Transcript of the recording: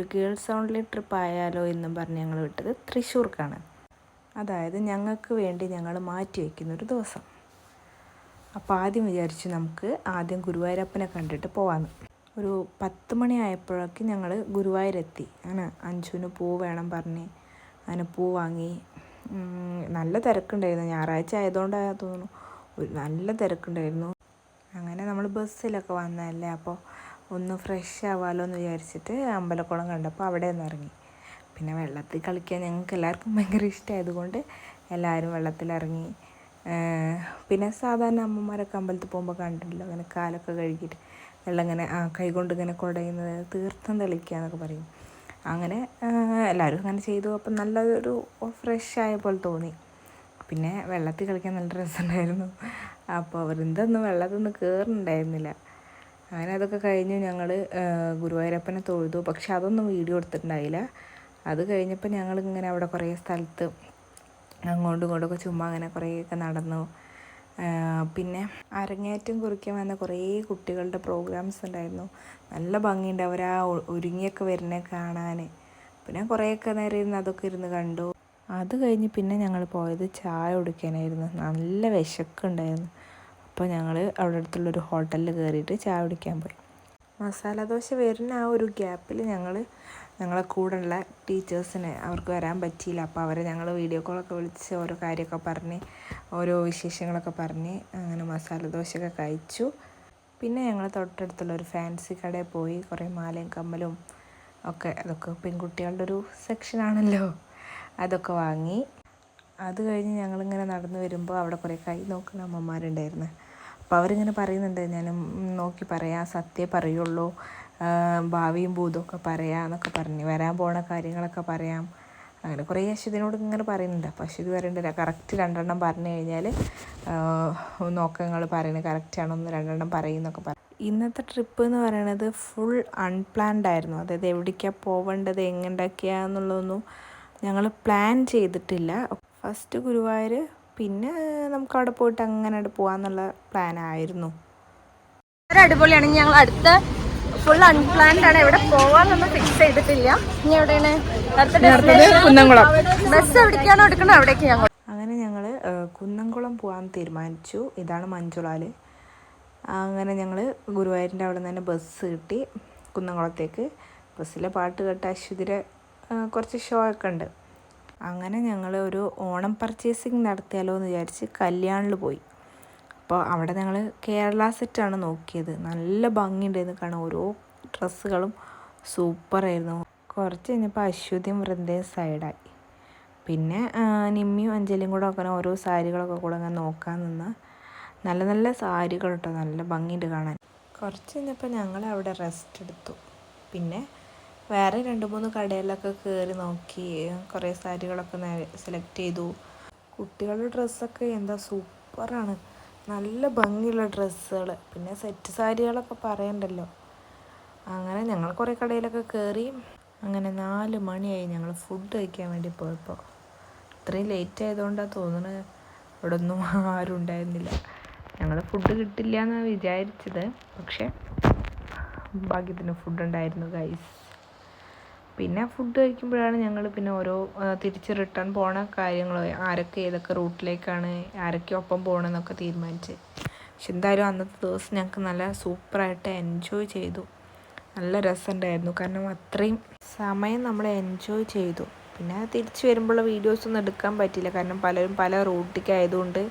ഒരു girls only trip ആയാലോ എന്നും പറഞ്ഞ് ഞങ്ങൾ വിട്ടത് തൃശ്ശൂർക്കാണ്. അതായത് ഞങ്ങൾക്ക് വേണ്ടി ഞങ്ങൾ മാറ്റി വയ്ക്കുന്നൊരു ദിവസം. അപ്പോൾ ആദ്യം വിചാരിച്ചു നമുക്ക് ആദ്യം ഗുരുവായൂരപ്പനെ കണ്ടിട്ട് പോകാമെന്ന്. ഒരു 10 മണി ആയപ്പോഴേക്ക് ഞങ്ങൾ ഗുരുവായൂരെത്തി. അങ്ങനെ അഞ്ചുവിന് പൂ വേണം പറഞ്ഞ് അങ്ങനെ പൂ വാങ്ങി. നല്ല തിരക്കുണ്ടായിരുന്നു, ഞായറാഴ്ച ആയതുകൊണ്ടാണ് തോന്നുന്നു, നല്ല തിരക്കുണ്ടായിരുന്നു. അങ്ങനെ നമ്മൾ ബസ്സിലൊക്കെ വന്നതല്ലേ, അപ്പോൾ ഒന്ന് ഫ്രഷ് ആവാമല്ലോ എന്ന് വിചാരിച്ചിട്ട് അമ്പലക്കുളം കണ്ടപ്പോൾ അവിടെ നിന്ന് ഇറങ്ങി. പിന്നെ വെള്ളത്തിൽ കളിക്കാൻ ഞങ്ങൾക്ക് എല്ലാവർക്കും ഭയങ്കര ഇഷ്ടമായതുകൊണ്ട് എല്ലാവരും വെള്ളത്തിലിറങ്ങി. പിന്നെ സാധാരണ അമ്മമാരൊക്കെ അമ്പലത്തിൽ പോകുമ്പോൾ കണ്ടിട്ടില്ല, അങ്ങനെ കാലൊക്കെ കഴുകിയിട്ട് വെള്ളം ഇങ്ങനെ കൈകൊണ്ട് ഇങ്ങനെ കുടയുന്നത് തീർത്ഥം തെളിക്കുക എന്നൊക്കെ പറയും. അങ്ങനെ എല്ലാവരും അങ്ങനെ ചെയ്തു. അപ്പം നല്ലൊരു ഫ്രഷ് ആയ പോലെ തോന്നി. പിന്നെ വെള്ളത്തിൽ കളിക്കാൻ നല്ല രസമുണ്ടായിരുന്നു. അപ്പോൾ അവരെന്തൊന്നും വെള്ളത്തിൽ നിന്ന് കയറുന്നുണ്ടായിരുന്നില്ല. അങ്ങനെ അതൊക്കെ കഴിഞ്ഞ് ഞങ്ങൾ ഗുരുവായൂരപ്പനെ തൊഴുതു. പക്ഷെ അതൊന്നും വീഡിയോ എടുത്തിട്ടുണ്ടായില്ല. അത് കഴിഞ്ഞപ്പോൾ ഞങ്ങളിങ്ങനെ അവിടെ കുറേ സ്ഥലത്ത് അങ്ങോട്ടും ഇങ്ങോട്ടൊക്കെ ചുമ്മാ അങ്ങനെ കുറേയൊക്കെ നടന്നു. പിന്നെ അരങ്ങേറ്റം കുറിക്കാൻ വന്ന കുറേ കുട്ടികളുടെ പ്രോഗ്രാംസ് ഉണ്ടായിരുന്നു. നല്ല ഭംഗിയുണ്ട് അവർ ആ ഒരുങ്ങിയൊക്കെ വരുന്നത് കാണാൻ. പിന്നെ കുറേയൊക്കെ നേരം ഇരുന്ന് അതൊക്കെ ഇരുന്ന് കണ്ടു. അത് കഴിഞ്ഞ് പിന്നെ ഞങ്ങൾ പോയത് ചായ കുടിക്കാനായിരുന്നു. നല്ല വിശക്കുണ്ടായിരുന്നു. അപ്പോൾ ഞങ്ങൾ അവിടെ അടുത്തുള്ളൊരു ഹോട്ടലിൽ കയറിയിട്ട് ചായ കുടിക്കാൻ പോയി. മസാല ദോശ വരുന്ന ആ ഒരു ഗ്യാപ്പിൽ ഞങ്ങളെ കൂടെയുള്ള ടീച്ചേഴ്സിന് അവർക്ക് വരാൻ പറ്റിയില്ല. അപ്പോൾ അവരെ ഞങ്ങൾ വീഡിയോ കോളൊക്കെ വിളിച്ച് ഓരോ കാര്യമൊക്കെ പറഞ്ഞ് ഓരോ വിശേഷങ്ങളൊക്കെ പറഞ്ഞ് അങ്ങനെ മസാല ദോശയൊക്കെ കഴിച്ചു. പിന്നെ ഞങ്ങൾ തൊട്ടടുത്തുള്ളൊരു ഫാൻസി കടയിൽ പോയി കുറേ മാലയും കമ്മലും ഒക്കെ, അതൊക്കെ പെൺകുട്ടികളുടെ ഒരു സെക്ഷനാണല്ലോ, അതൊക്കെ വാങ്ങി. അത് കഴിഞ്ഞ് ഞങ്ങളിങ്ങനെ നടന്നു വരുമ്പോൾ അവിടെ കുറേ കൈ നോക്കുന്ന അമ്മമാരുണ്ടായിരുന്നു. അപ്പോൾ അവരിങ്ങനെ പറയുന്നുണ്ട്, ഞാൻ നോക്കി പറയാം, സത്യമേ പറയുള്ളൂ, ഭാവിയും ഭൂതമൊക്കെ പറയാം എന്നൊക്കെ പറഞ്ഞ് വരാൻ പോണ കാര്യങ്ങളൊക്കെ പറയാം. അങ്ങനെ കുറേ അശ്വതിനോട് ഇങ്ങനെ പറയുന്നുണ്ട്. അപ്പോൾ അശ്വതി പറയുന്നുണ്ട് കറക്റ്റ് 2 എണ്ണം പറഞ്ഞു കഴിഞ്ഞാൽ നോക്കാം നിങ്ങൾ പറയുന്നത് കറക്റ്റാണോ, 2 എണ്ണം പറയുന്നൊക്കെ പറയും. ഇന്നത്തെ ട്രിപ്പ് എന്ന് പറയുന്നത് ഫുൾ അൺപ്ലാൻഡ് ആയിരുന്നു. അതായത് എവിടേക്കാണ് പോവേണ്ടത് എങ്ങോട്ടൊക്കെയാണെന്നുള്ളതൊന്നും ഞങ്ങൾ പ്ലാൻ ചെയ്തിട്ടില്ല. ഫസ്റ്റ് ഗുരുവായൂർ, പിന്നെ നമുക്കവിടെ പോയിട്ട് അങ്ങനെ പോകാമെന്നുള്ള പ്ലാനായിരുന്നു. അടിപൊളിയാണ്. ഞങ്ങൾ അടുത്ത ഫുൾ അൺപ്ലാൻഡ് ആണ്, എവിടെ പോവാന്നൊന്നും ഫിക്സ് ചെയ്തിട്ടില്ല. ഇനി എവിടെയാണ് കുന്നംകുളം, ബസ് എവിടേക്കാണോ എടുക്കുന്നത് അവിടേക്ക് ഞങ്ങൾ. അങ്ങനെ ഞങ്ങൾ കുന്നംകുളം പോകാൻ തീരുമാനിച്ചു. ഇതാണ് മഞ്ജുളാൽ. അങ്ങനെ ഞങ്ങൾ ഗുരുവായൂരിൻ്റെ അവിടെ നിന്ന് തന്നെ ബസ് കിട്ടി കുന്നംകുളത്തേക്ക്. ബസ്സിലെ പാട്ട് കേട്ട അശ്വതിരെ കുറച്ച് ഷോ ഒക്കെ ഉണ്ട്. അങ്ങനെ ഞങ്ങൾ ഒരു ഓണം പർച്ചേസിങ് നടത്തിയാലോ എന്ന് വിചാരിച്ച് കല്യാണിൽ പോയി. അപ്പോൾ അവിടെ ഞങ്ങൾ കേരള സെറ്റാണ് നോക്കിയത്. നല്ല ഭംഗിയുണ്ടായിരുന്നു കാണാൻ, ഓരോ ഡ്രസ്സുകളും സൂപ്പറായിരുന്നു. കുറച്ച് കഴിഞ്ഞപ്പോൾ അശ്വതിയും വൃന്ദയും സൈഡായി. പിന്നെ നിമ്മിയും അഞ്ജലിയും കൂടെ ഒക്കെ ഓരോ സാരികളൊക്കെ കൂടെ അങ്ങനെ നോക്കാൻ നിന്ന്. നല്ല നല്ല സാരികൾ കേട്ടോ, നല്ല ഭംഗിയുണ്ട് കാണാൻ. കുറച്ച് കഴിഞ്ഞപ്പോൾ ഞങ്ങൾ അവിടെ റെസ്റ്റ് എടുത്തു. പിന്നെ വേറെ 2-3 കടയിലൊക്കെ കയറി നോക്കി, കുറേ സാരികളൊക്കെ സെലക്ട് ചെയ്തു. കുട്ടികളുടെ ഡ്രസ്സൊക്കെ എന്താ സൂപ്പറാണ്, നല്ല ഭംഗിയുള്ള ഡ്രസ്സുകൾ. പിന്നെ സെറ്റ് സാരികളൊക്കെ പറയണ്ടല്ലോ. അങ്ങനെ ഞങ്ങൾ കുറേ കടയിലൊക്കെ കയറി. അങ്ങനെ 4 മണിയായി ഞങ്ങൾ ഫുഡ് കഴിക്കാൻ വേണ്ടി പോയപ്പോൾ. ഇത്രയും ലേറ്റ് ആയതുകൊണ്ടാണ് തോന്നുന്നത് അവിടെ ഒന്നും ആരും ഉണ്ടായിരുന്നില്ല. ഞങ്ങൾ ഫുഡ് കിട്ടില്ല എന്നാണ് വിചാരിച്ചത്, പക്ഷേ ഭാഗ്യത്തിന് ഫുഡ് ഉണ്ടായിരുന്നു ഗൈസ്. പിന്നെ ഫുഡ് കഴിക്കുമ്പോഴാണ് ഞങ്ങൾ പിന്നെ ഓരോ തിരിച്ച് റിട്ടേൺ പോണ കാര്യങ്ങൾ, ആരൊക്കെ ഏതൊക്കെ റൂട്ടിലേക്കാണ് ആരൊക്കെ ഒപ്പം പോകണമെന്നൊക്കെ തീരുമാനിച്ച്. പക്ഷെ എന്തായാലും അന്നത്തെ ദിവസം ഞങ്ങൾക്ക് നല്ല സൂപ്പറായിട്ട് എൻജോയ് ചെയ്തു. നല്ല രസമുണ്ടായിരുന്നു, കാരണം അത്രയും സമയം നമ്മൾ എൻജോയ് ചെയ്തു. പിന്നെ തിരിച്ച് വരുമ്പോഴുള്ള വീഡിയോസൊന്നും എടുക്കാൻ പറ്റിയില്ല, കാരണം പലരും പല റൂട്ടിലേക്കായതുകൊണ്ട്